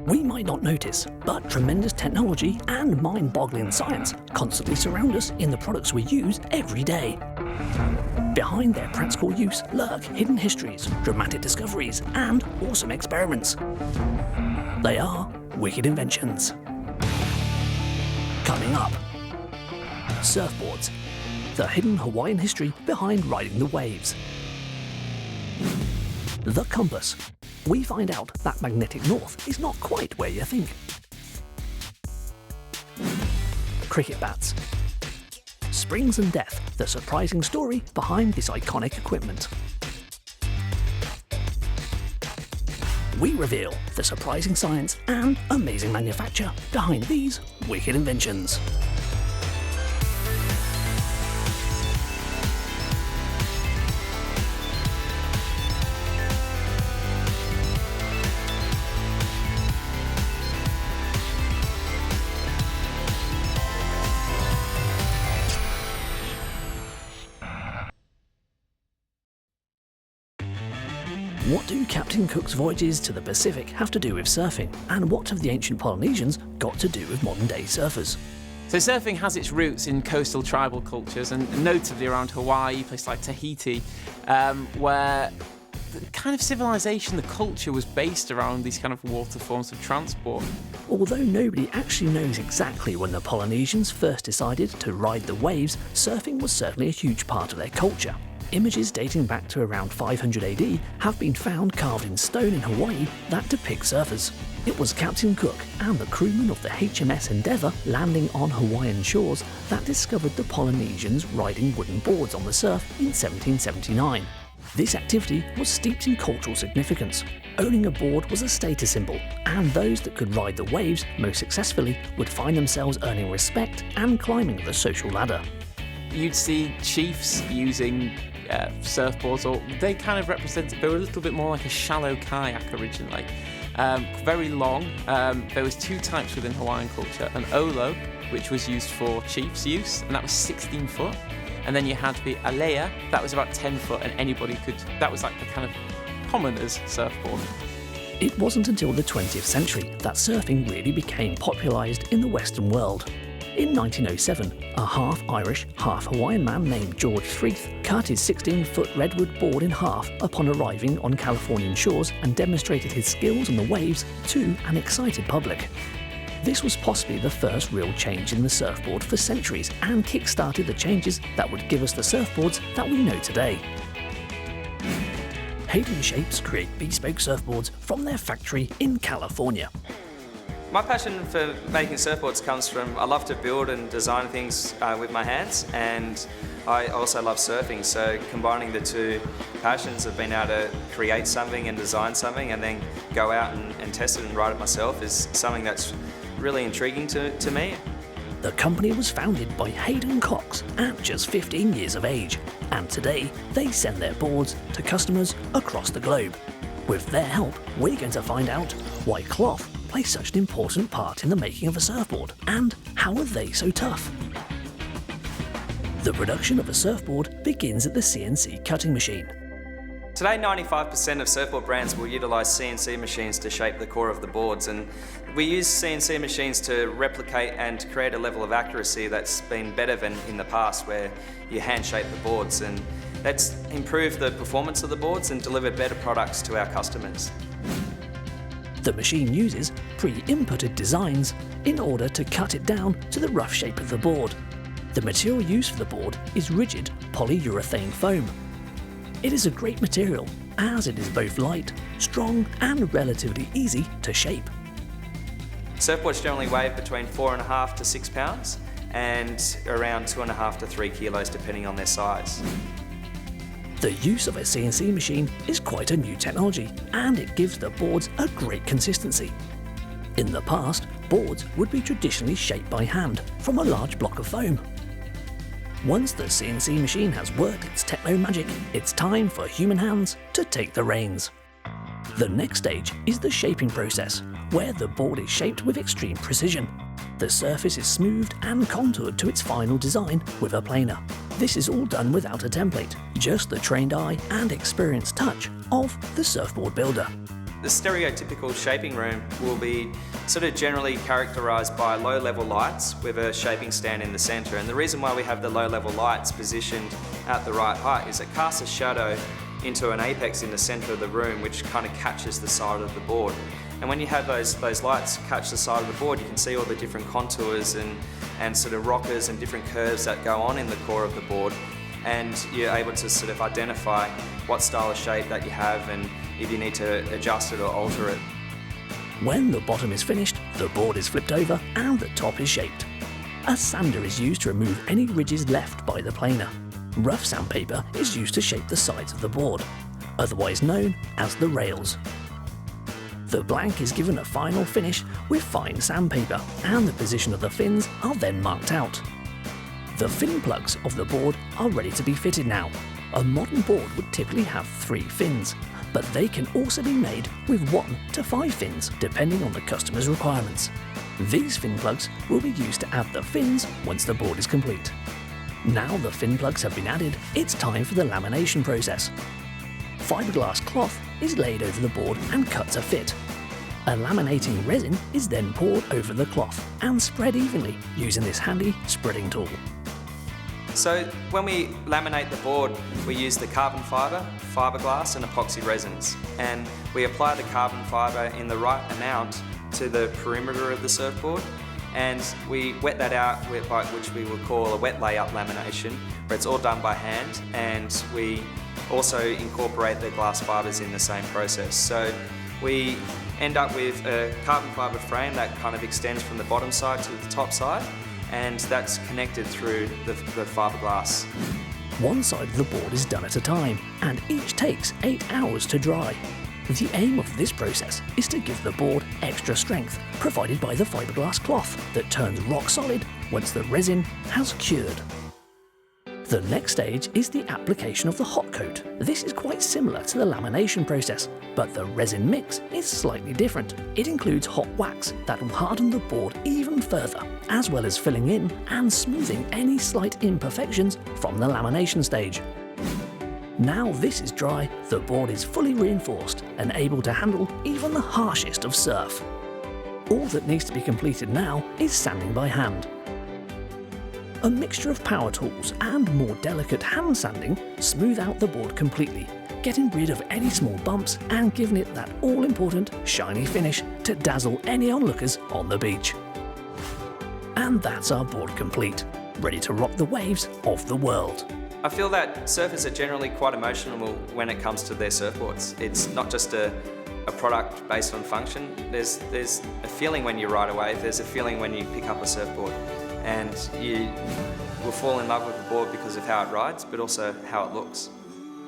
We might not notice, but tremendous technology and mind-boggling science constantly surround us in the products we use every day. Behind their practical use lurk hidden histories, dramatic discoveries, and awesome experiments. They are wicked inventions. Coming up, surfboards, the hidden Hawaiian history behind riding the waves. The compass. We find out that magnetic north is not quite where you think. Cricket bats. Springs and death, the surprising story behind this iconic equipment. We reveal the surprising science and amazing manufacture behind these wicked inventions. What do Captain Cook's voyages to the Pacific have to do with surfing? And what have the ancient Polynesians got to do with modern-day surfers? So surfing has its roots in coastal tribal cultures, and notably around Hawaii, places like Tahiti, where the kind of civilization, the culture was based around these kind of water forms of transport. Although nobody actually knows exactly when the Polynesians first decided to ride the waves, surfing was certainly a huge part of their culture. Images dating back to around 500 AD have been found carved in stone in Hawaii that depict surfers. It was Captain Cook and the crewmen of the HMS Endeavour landing on Hawaiian shores that discovered the Polynesians riding wooden boards on the surf in 1779. This activity was steeped in cultural significance. Owning a board was a status symbol, and those that could ride the waves most successfully would find themselves earning respect and climbing the social ladder. You'd see chiefs using surfboards, or they kind of represented, they were a little bit more like a shallow kayak originally. Very long. There was two types within Hawaiian culture: an olo, which was used for chiefs' use, and that was 16 foot. And then you had the alea, that was about 10 foot, and anybody could, that was like the kind of commoner's surfboard. It wasn't until the 20th century that surfing really became popularised in the Western world. In 1907, a half-Irish, half-Hawaiian man named George Freeth cut his 16-foot redwood board in half upon arriving on Californian shores and demonstrated his skills on the waves to an excited public. This was possibly the first real change in the surfboard for centuries and kick-started the changes that would give us the surfboards that we know today. Hayden Shapes create bespoke surfboards from their factory in California. My passion for making surfboards comes from, I love to build and design things with my hands, and I also love surfing, so combining the two passions of being able to create something and design something and then go out and test it and ride it myself is something that's really intriguing to me. The company was founded by Hayden Cox at just 15 years of age, and today they send their boards to customers across the globe. With their help, we're going to find out why cloth plays such an important part in the making of a surfboard, and how are they so tough? The production of a surfboard begins at the CNC cutting machine. Today, 95% of surfboard brands will utilise CNC machines to shape the core of the boards, and we use CNC machines to replicate and create a level of accuracy that's been better than in the past, where you hand shape the boards, and that's improved the performance of the boards and delivered better products to our customers. The machine uses pre-inputted designs in order to cut it down to the rough shape of the board. The material used for the board is rigid polyurethane foam. It is a great material as it is both light, strong and relatively easy to shape. Surfboards generally weigh between 4.5 to 6 pounds and around 2.5 to 3 kilos depending on their size. The use of a CNC machine is quite a new technology, and it gives the boards a great consistency. In the past, boards would be traditionally shaped by hand from a large block of foam. Once the CNC machine has worked its techno magic, it's time for human hands to take the reins. The next stage is the shaping process, where the board is shaped with extreme precision. The surface is smoothed and contoured to its final design with a planer. This is all done without a template, just the trained eye and experienced touch of the surfboard builder. The stereotypical shaping room will be sort of generally characterised by low-level lights with a shaping stand in the centre. And the reason why we have the low-level lights positioned at the right height is it casts a shadow into an apex in the centre of the room, which kind of catches the side of the board. And when you have those lights catch the side of the board, you can see all the different contours and sort of rockers and different curves that go on in the core of the board. And you're able to sort of identify what style of shape that you have and if you need to adjust it or alter it. When the bottom is finished, the board is flipped over and the top is shaped. A sander is used to remove any ridges left by the planer. Rough sandpaper is used to shape the sides of the board, otherwise known as the rails. The blank is given a final finish with fine sandpaper, and the position of the fins are then marked out. The fin plugs of the board are ready to be fitted now. A modern board would typically have 3 fins, but they can also be made with 1 to 5 fins, depending on the customer's requirements. These fin plugs will be used to add the fins once the board is complete. Now the fin plugs have been added, it's time for the lamination process. Fiberglass cloth is laid over the board and cut to fit. A laminating resin is then poured over the cloth and spread evenly using this handy spreading tool. So when we laminate the board, we use the carbon fibre, fiberglass and epoxy resins. And we apply the carbon fibre in the right amount to the perimeter of the surfboard. And we wet that out with which we would call a wet layup lamination, where it's all done by hand, and we also incorporate the glass fibres in the same process. So we end up with a carbon fibre frame that kind of extends from the bottom side to the top side, and that's connected through the fiberglass. One side of the board is done at a time, and each takes 8 hours to dry. The aim of this process is to give the board extra strength, provided by the fiberglass cloth that turns rock solid once the resin has cured. The next stage is the application of the hot coat. This is quite similar to the lamination process, but the resin mix is slightly different. It includes hot wax that will harden the board even further, as well as filling in and smoothing any slight imperfections from the lamination stage. Now this is dry, the board is fully reinforced and able to handle even the harshest of surf. All that needs to be completed now is sanding by hand. A mixture of power tools and more delicate hand sanding smooth out the board completely, getting rid of any small bumps and giving it that all-important shiny finish to dazzle any onlookers on the beach. And that's our board complete, ready to rock the waves of the world. I feel that surfers are generally quite emotional when it comes to their surfboards. It's not just a product based on function. There's a feeling when you ride a wave, there's a feeling when you pick up a surfboard. And you will fall in love with the board because of how it rides, but also how it looks.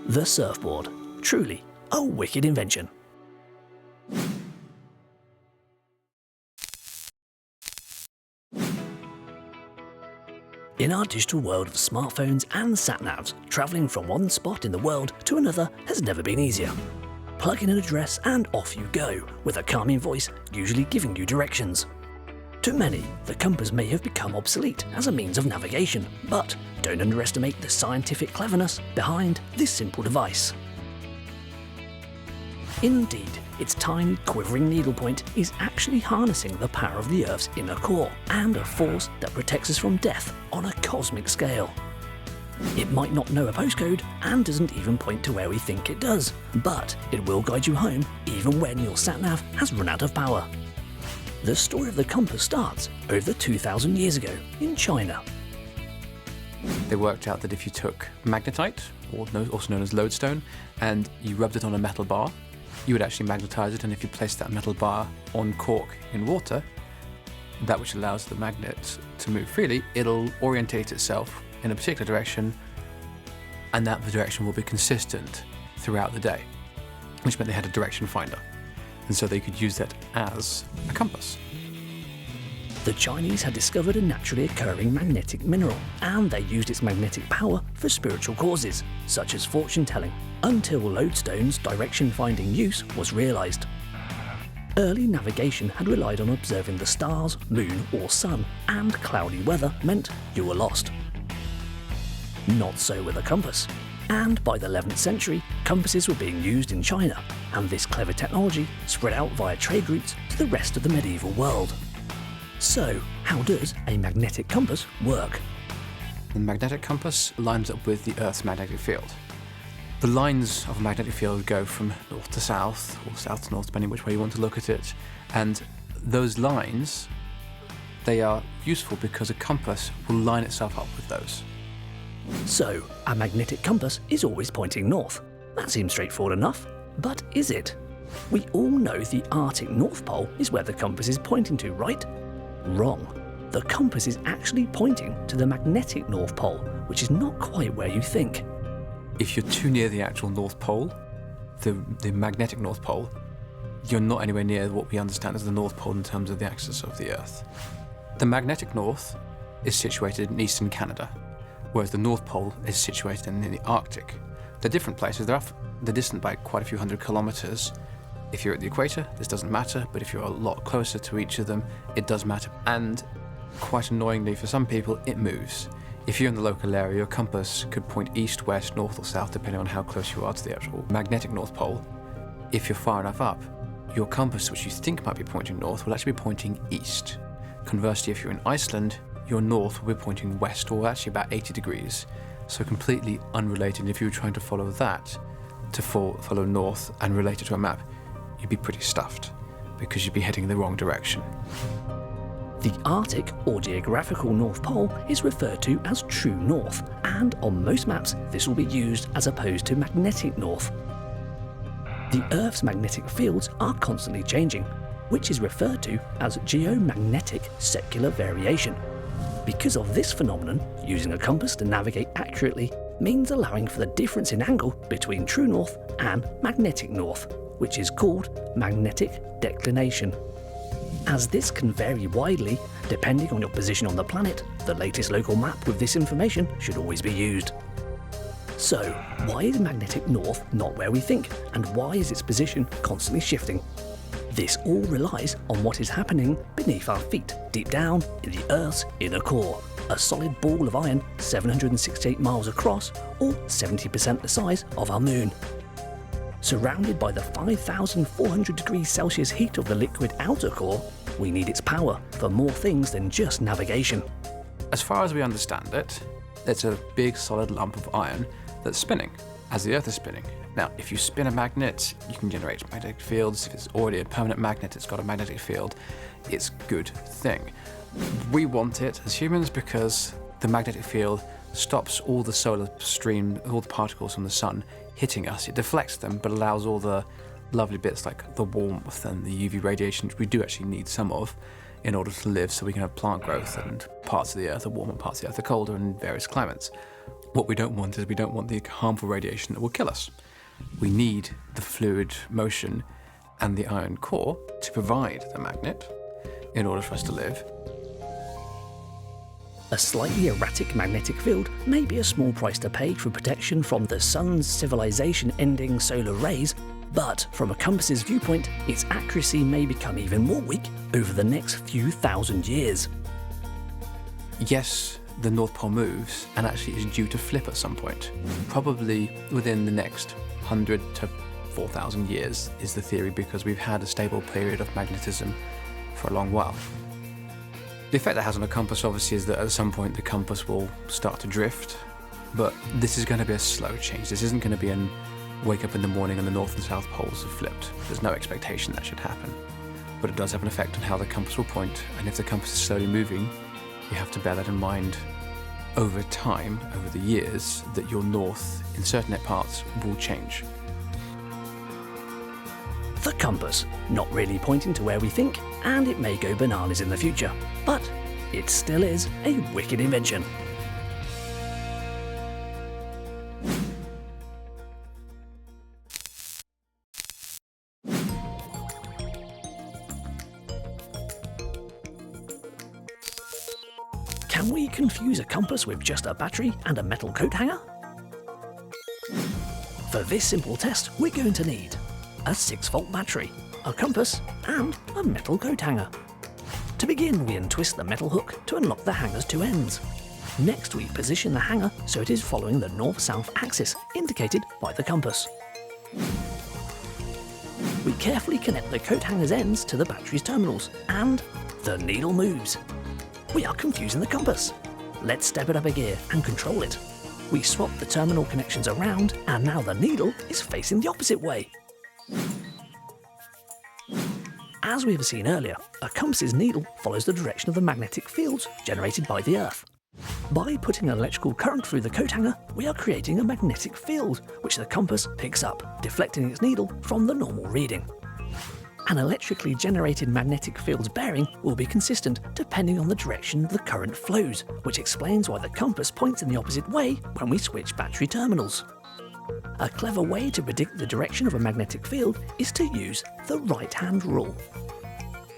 The surfboard, truly a wicked invention. In our digital world of smartphones and sat-navs, travelling from one spot in the world to another has never been easier. Plug in an address and off you go, with a calming voice usually giving you directions. To many, the compass may have become obsolete as a means of navigation, but don't underestimate the scientific cleverness behind this simple device. Indeed, its tiny, quivering needlepoint is actually harnessing the power of the Earth's inner core and a force that protects us from death on a cosmic scale. It might not know a postcode and doesn't even point to where we think it does, but it will guide you home even when your sat-nav has run out of power. The story of the compass starts over 2,000 years ago in China. They worked out that if you took magnetite, also known as lodestone, and you rubbed it on a metal bar, you would actually magnetize it, and if you place that metal bar on cork in water, that which allows the magnet to move freely, it'll orientate itself in a particular direction, and that the direction will be consistent throughout the day, which meant they had a direction finder. And so they could use that as a compass. The Chinese had discovered a naturally occurring magnetic mineral, and they used its magnetic power for spiritual causes, such as fortune-telling, until lodestone's direction-finding use was realised. Early navigation had relied on observing the stars, moon or sun, and cloudy weather meant you were lost. Not so with a compass. And by the 11th century, compasses were being used in China, and this clever technology spread out via trade routes to the rest of the medieval world. So, how does a magnetic compass work? The magnetic compass lines up with the Earth's magnetic field. The lines of a magnetic field go from north to south, or south to north, depending which way you want to look at it. And those lines, they are useful because a compass will line itself up with those. So, a magnetic compass is always pointing north. That seems straightforward enough, but is it? We all know the Arctic North Pole is where the compass is pointing to, right? Wrong. The compass is actually pointing to the magnetic North Pole, which is not quite where you think. If you're too near the actual North Pole, the magnetic North Pole, you're not anywhere near what we understand as the North Pole in terms of the axis of the Earth. The magnetic North is situated in eastern Canada, whereas the North Pole is situated in the Arctic. They're different places. They're distant by quite a few hundred kilometers. If you're at the equator, this doesn't matter, but if you're a lot closer to each of them, it does matter. And quite annoyingly for some people, it moves. If you're in the local area, your compass could point east, west, north or south, depending on how close you are to the actual magnetic North Pole. If you're far enough up, your compass, which you think might be pointing north, will actually be pointing east. Conversely, if you're in Iceland, your north will be pointing west, or actually about 80 degrees. So completely unrelated. If you were trying to follow that, to follow north and relate it to a map, you'd be pretty stuffed, because you'd be heading in the wrong direction. The Arctic, or geographical North Pole, is referred to as true north, and on most maps this will be used as opposed to magnetic north. The Earth's magnetic fields are constantly changing, which is referred to as geomagnetic secular variation. Because of this phenomenon, using a compass to navigate accurately means allowing for the difference in angle between true north and magnetic north, which is called magnetic declination. As this can vary widely, depending on your position on the planet, the latest local map with this information should always be used. So, why is magnetic north not where we think, and why is its position constantly shifting? This all relies on what is happening beneath our feet, deep down in the Earth's inner core, a solid ball of iron 768 miles across, or 70% the size of our moon. Surrounded by the 5,400 degrees Celsius heat of the liquid outer core, we need its power for more things than just navigation. As far as we understand it, it's a big solid lump of iron that's spinning as the Earth is spinning. Now, if you spin a magnet, you can generate magnetic fields. If it's already a permanent magnet, it's got a magnetic field, it's a good thing. We want it as humans because the magnetic field stops all the solar stream, all the particles from the sun hitting us. It deflects them, but allows all the lovely bits like the warmth and the UV radiation, which we do actually need some of in order to live, so we can have plant growth, and parts of the Earth are warmer, parts of the Earth are colder in various climates. What we don't want is we don't want the harmful radiation that will kill us. We need the fluid motion and the iron core to provide the magnet in order for us to live. A slightly erratic magnetic field may be a small price to pay for protection from the sun's civilization-ending solar rays, but from a compass's viewpoint, its accuracy may become even more weak over the next few thousand years. Yes, the North Pole moves and actually is due to flip at some point. Probably within the next 100 to 4,000 years is the theory, because we've had a stable period of magnetism for a long while. The effect that has on a compass obviously is that at some point the compass will start to drift, but this is going to be a slow change. This isn't going to be an wake up in the morning and the North and South Poles have flipped. There's no expectation that should happen. But it does have an effect on how the compass will point, and if the compass is slowly moving, you have to bear that in mind over time, over the years, that your north in certain parts will change. The compass, not really pointing to where we think, and it may go bananas in the future, but it still is a wicked invention. Can we confuse a compass with just a battery and a metal coat hanger? For this simple test, we're going to need a 6-volt battery, a compass, and a metal coat hanger. To begin, we untwist the metal hook to unlock the hanger's two ends. Next, we position the hanger so it is following the north-south axis indicated by the compass. We carefully connect the coat hanger's ends to the battery's terminals, and the needle moves. We are confusing the compass. Let's step it up a gear and control it. We swap the terminal connections around, and now the needle is facing the opposite way. As we have seen earlier, a compass's needle follows the direction of the magnetic fields generated by the Earth. By putting an electrical current through the coat hanger, we are creating a magnetic field, which the compass picks up, deflecting its needle from the normal reading. An electrically generated magnetic field's bearing will be consistent depending on the direction the current flows, which explains why the compass points in the opposite way when we switch battery terminals. A clever way to predict the direction of a magnetic field is to use the right-hand rule.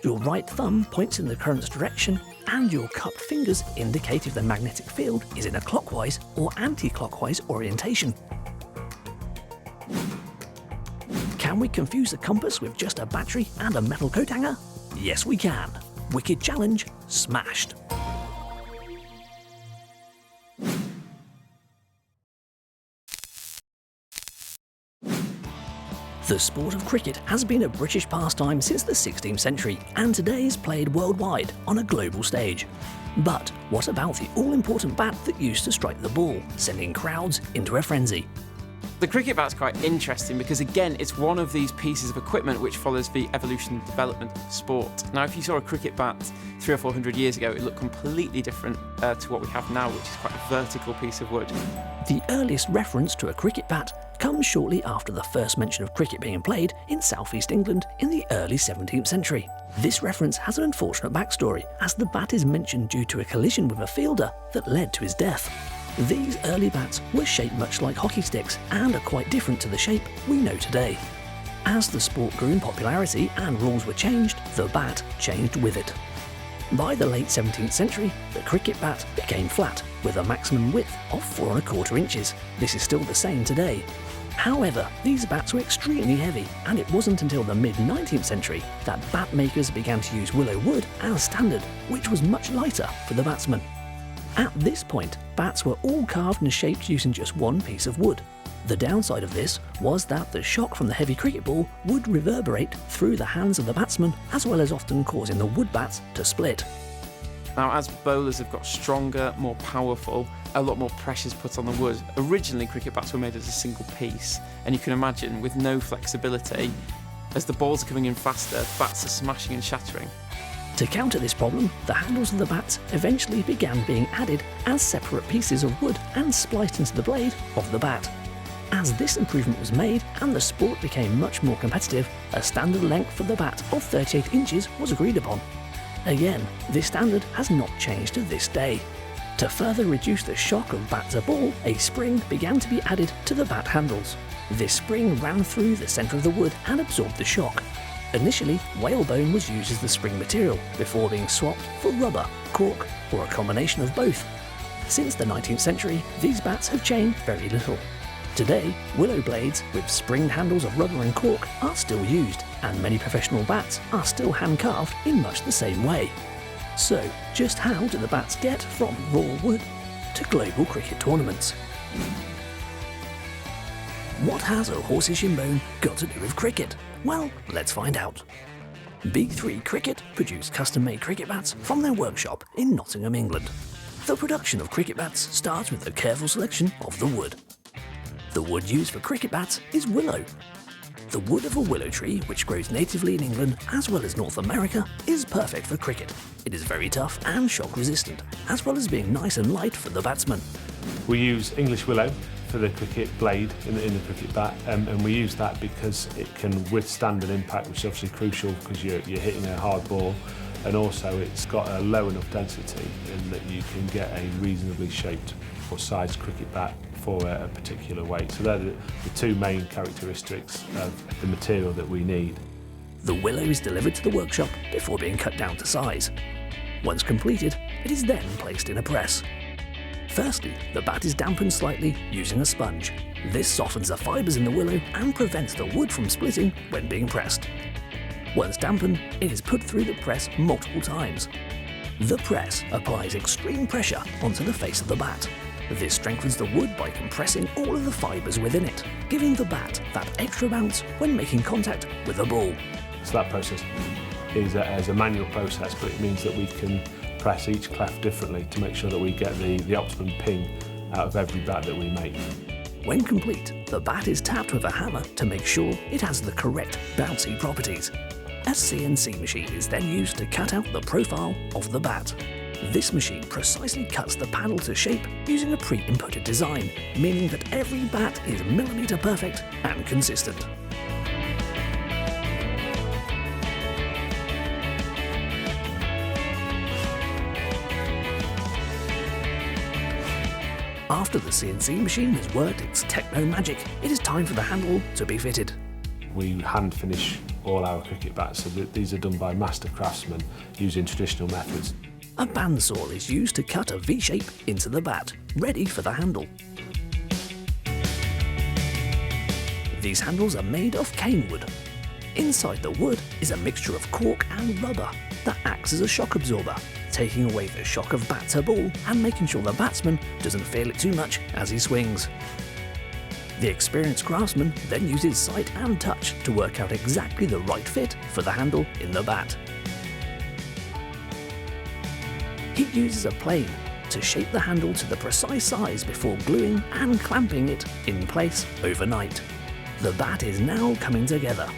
Your right thumb points in the current's direction, and your cupped fingers indicate if the magnetic field is in a clockwise or anti-clockwise orientation. Can we confuse the compass with just a battery and a metal coat hanger? Yes, we can. Wicked challenge smashed. The sport of cricket has been a British pastime since the 16th century, and today is played worldwide on a global stage. But what about the all-important bat that used to strike the ball, sending crowds into a frenzy? The cricket bat's quite interesting because, again, it's one of these pieces of equipment which follows the evolution and development of sport. Now, if you saw a cricket bat 300 or 400 years ago, it looked completely different to what we have now, which is quite a vertical piece of wood. The earliest reference to a cricket bat comes shortly after the first mention of cricket being played in southeast England in the early 17th century. This reference has an unfortunate backstory, as the bat is mentioned due to a collision with a fielder that led to his death. These early bats were shaped much like hockey sticks and are quite different to the shape we know today. As the sport grew in popularity and rules were changed, the bat changed with it. By the late 17th century, the cricket bat became flat, with a maximum width of 4¼ inches. This is still the same today. However, these bats were extremely heavy, and it wasn't until the mid-19th century that bat makers began to use willow wood as standard, which was much lighter for the batsman. At this point, bats were all carved and shaped using just one piece of wood. The downside of this was that the shock from the heavy cricket ball would reverberate through the hands of the batsman, as well as often causing the wood bats to split. Now, as bowlers have got stronger, more powerful, a lot more pressure's put on the wood. Originally, cricket bats were made as a single piece, and you can imagine, with no flexibility, as the balls are coming in faster, bats are smashing and shattering. To counter this problem, the handles of the bats eventually began being added as separate pieces of wood and spliced into the blade of the bat. As this improvement was made and the sport became much more competitive, a standard length for the bat of 38 inches was agreed upon. Again, this standard has not changed to this day. To further reduce the shock of bat to ball, a spring began to be added to the bat handles. This spring ran through the centre of the wood and absorbed the shock. Initially, whalebone was used as the spring material, before being swapped for rubber, cork, or a combination of both. Since the 19th century, these bats have changed very little. Today, willow blades with springed handles of rubber and cork are still used, and many professional bats are still hand-carved in much the same way. So, just how do the bats get from raw wood to global cricket tournaments? What has a horse's shin bone got to do with cricket? Well, let's find out. Big 3 Cricket produce custom-made cricket bats from their workshop in Nottingham, England. The production of cricket bats starts with a careful selection of the wood. The wood used for cricket bats is willow. The wood of a willow tree, which grows natively in England as well as North America, is perfect for cricket. It is very tough and shock resistant, as well as being nice and light for the batsman. We use English willow for the cricket blade in the cricket bat, and we use that because it can withstand an impact, which is obviously crucial because you're hitting a hard ball, and also it's got a low enough density in that you can get a reasonably shaped or sized cricket bat for a particular weight. So they're the 2 main characteristics of the material that we need. The willow is delivered to the workshop before being cut down to size. Once completed, it is then placed in a press. Firstly, the bat is dampened slightly using a sponge. This softens the fibres in the willow and prevents the wood from splitting when being pressed. Once dampened, it is put through the press multiple times. The press applies extreme pressure onto the face of the bat. This strengthens the wood by compressing all of the fibres within it, giving the bat that extra bounce when making contact with a ball. So that process is a manual process, but it means that we can press each clef differently to make sure that we get the optimum ping out of every bat that we make. When complete, the bat is tapped with a hammer to make sure it has the correct bouncy properties. A CNC machine is then used to cut out the profile of the bat. This machine precisely cuts the panel to shape using a pre-inputted design, meaning that every bat is millimetre perfect and consistent. After the CNC machine has worked its techno magic, it is time for the handle to be fitted. We hand finish all our cricket bats, so these are done by master craftsmen using traditional methods. A bandsaw is used to cut a V shape into the bat, ready for the handle. These handles are made of cane wood. Inside the wood is a mixture of cork and rubber that acts as a shock absorber, taking away the shock of bat to ball and making sure the batsman doesn't feel it too much as he swings. The experienced craftsman then uses sight and touch to work out exactly the right fit for the handle in the bat. He uses a plane to shape the handle to the precise size before gluing and clamping it in place overnight. The bat is now coming together.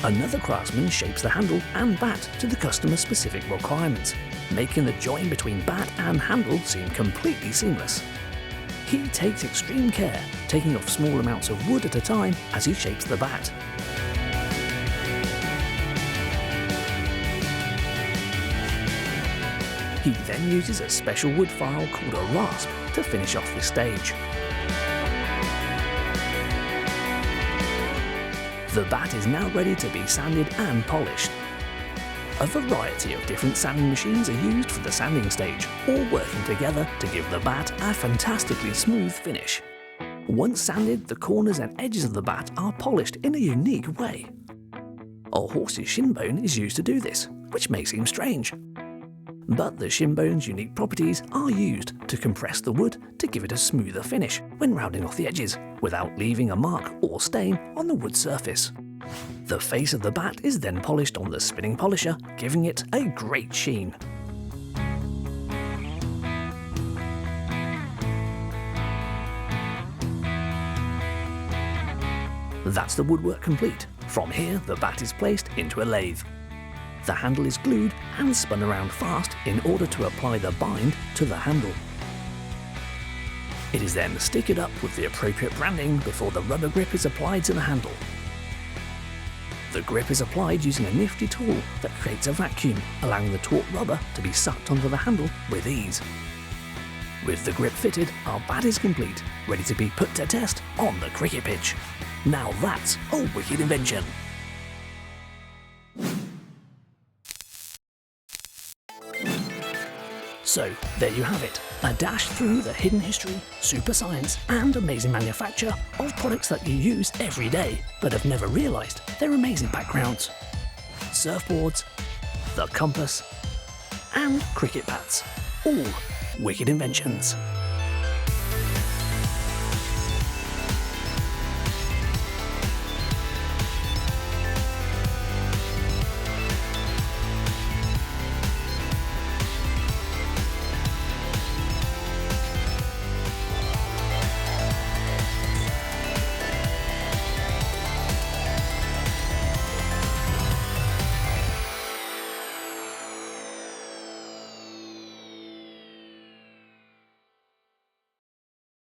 Another craftsman shapes the handle and bat to the customer's specific requirements, making the join between bat and handle seem completely seamless. He takes extreme care, taking off small amounts of wood at a time as he shapes the bat. He then uses a special wood file called a rasp to finish off the stage. The bat is now ready to be sanded and polished. A variety of different sanding machines are used for the sanding stage, all working together to give the bat a fantastically smooth finish. Once sanded, the corners and edges of the bat are polished in a unique way. A horse's shin bone is used to do this, which may seem strange. But the shin bone's unique properties are used to compress the wood to give it a smoother finish when rounding off the edges, without leaving a mark or stain on the wood surface. The face of the bat is then polished on the spinning polisher, giving it a great sheen. That's the woodwork complete. From here, the bat is placed into a lathe. The handle is glued and spun around fast in order to apply the bind to the handle. It is then stickered up with the appropriate branding before the rubber grip is applied to the handle. The grip is applied using a nifty tool that creates a vacuum, allowing the taut rubber to be sucked onto the handle with ease. With the grip fitted, our bat is complete, ready to be put to test on the cricket pitch. Now that's a wicked invention. So, there you have it, a dash through the hidden history, super science and amazing manufacture of products that you use every day but have never realised their amazing backgrounds. Surfboards, the compass and cricket bats, all wicked inventions.